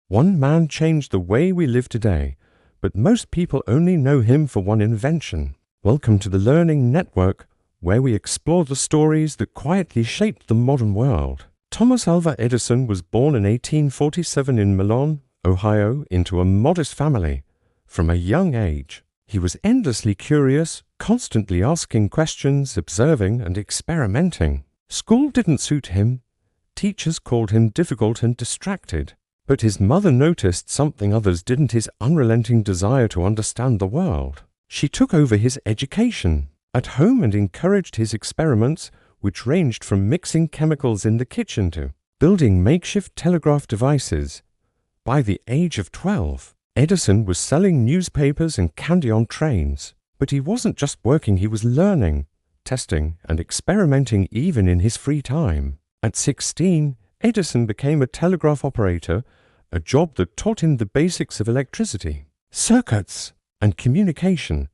One man changed the way we live today, but most people only know him for one invention. Welcome to the Learning Network, where we explore the stories that quietly shaped the modern world. Thomas Alva Edison was born in 1847 in Milan, Ohio, into a modest family. From a young age, he was endlessly curious, constantly asking questions, observing and experimenting. School didn't suit him. Teachers called him difficult and distracted. But his mother noticed something others didn't: his unrelenting desire to understand the world. She took over his education at home and encouraged his experiments, which ranged from mixing chemicals in the kitchen to building makeshift telegraph devices. By the age of 12, Edison was selling newspapers and candy on trains. But he wasn't just working, he was learning, testing, and experimenting even in his free time. At 16, Edison became a telegraph operator, a job that taught him the basics of electricity, circuits, and communication.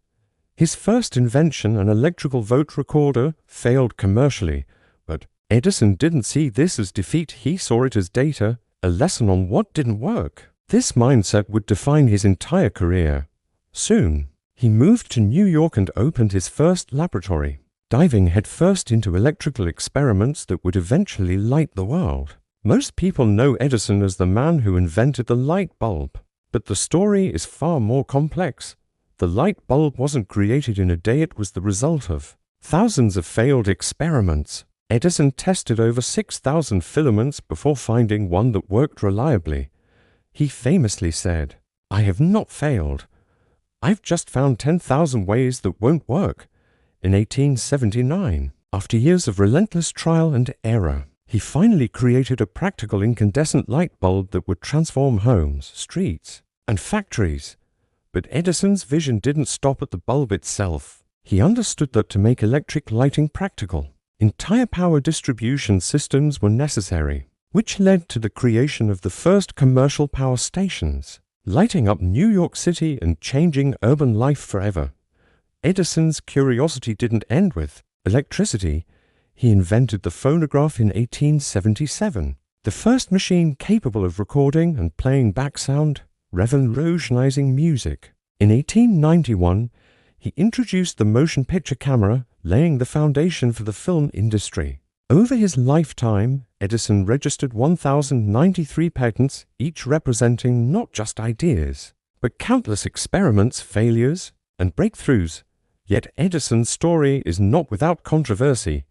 His first invention, an electrical vote recorder, failed commercially, but Edison didn't see this as defeat. He saw it as data, a lesson on what didn't work. This mindset would define his entire career. Soon, he moved to New York and opened his first laboratory, diving headfirst into electrical experiments that would eventually light the world. Most people know Edison as the man who invented the light bulb, but the story is far more complex. The light bulb wasn't created in a day, it was the result of thousands of failed experiments. Edison tested over 6,000 filaments before finding one that worked reliably. He famously said, "I have not failed. I've just found 10,000 ways that won't work." In 1879, after years of relentless trial and error, he finally created a practical incandescent light bulb that would transform homes, streets, and factories. But Edison's vision didn't stop at the bulb itself. He understood that to make electric lighting practical, entire power distribution systems were necessary, which led to the creation of the first commercial power stations, lighting up New York City and changing urban life forever. Edison's curiosity didn't end with electricity. He invented the phonograph in 1877, the first machine capable of recording and playing back sound, revolutionizing music. In 1891, he introduced the motion picture camera, laying the foundation for the film industry. Over his lifetime, Edison registered 1,093 patents, each representing not just ideas, but countless experiments, failures, and breakthroughs. Yet Edison's story is not without controversy.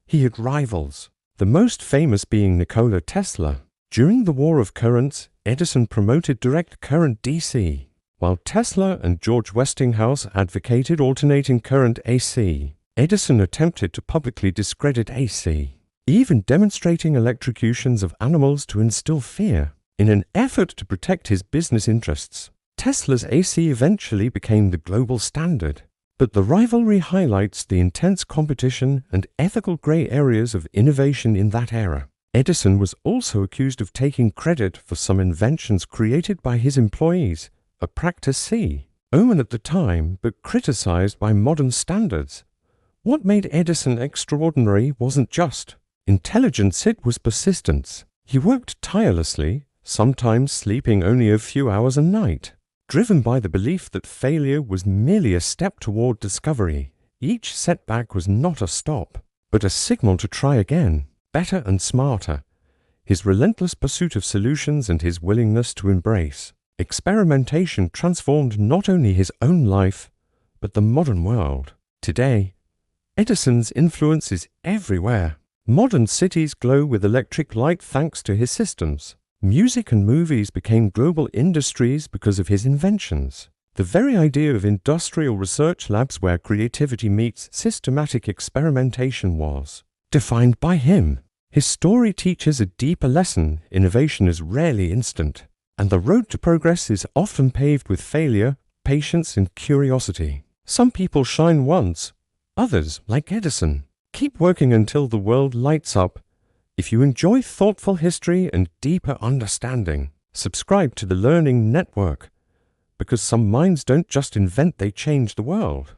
He had rivals, the most famous being Nikola Tesla. During the War of Currents, Edison promoted direct current DC, while Tesla and George Westinghouse advocated alternating current AC. Edison attempted to publicly discredit AC, even demonstrating electrocutions of animals to instill fear. In an effort to protect his business interests, Tesla's AC eventually became the global standard. But the rivalry highlights the intense competition and ethical gray areas of innovation in that era. Edison was also accused of taking credit for some inventions created by his employees, a practice C, known at the time but criticized by modern standards. What made Edison extraordinary wasn't just intelligence, it was persistence. He worked tirelessly, sometimes sleeping only a few hours a night, driven by the belief that failure was merely a step toward discovery. Each setback was not a stop, but a signal to try again, better and smarter. His relentless pursuit of solutions and his willingness to embrace experimentation transformed not only his own life, but the modern world. Today, Edison's influence is everywhere. Modern cities glow with electric light thanks to his systems. Music and movies became global industries because of his inventions. The very idea of industrial research labs where creativity meets systematic experimentation was defined by him. His story teaches a deeper lesson: innovation is rarely instant, and the road to progress is often paved with failure, patience, and curiosity. Some people shine once, others, like Edison, keep working until the world lights up. If you enjoy thoughtful history and deeper understanding, subscribe to the Learning Network, because some minds don't just invent, they change the world.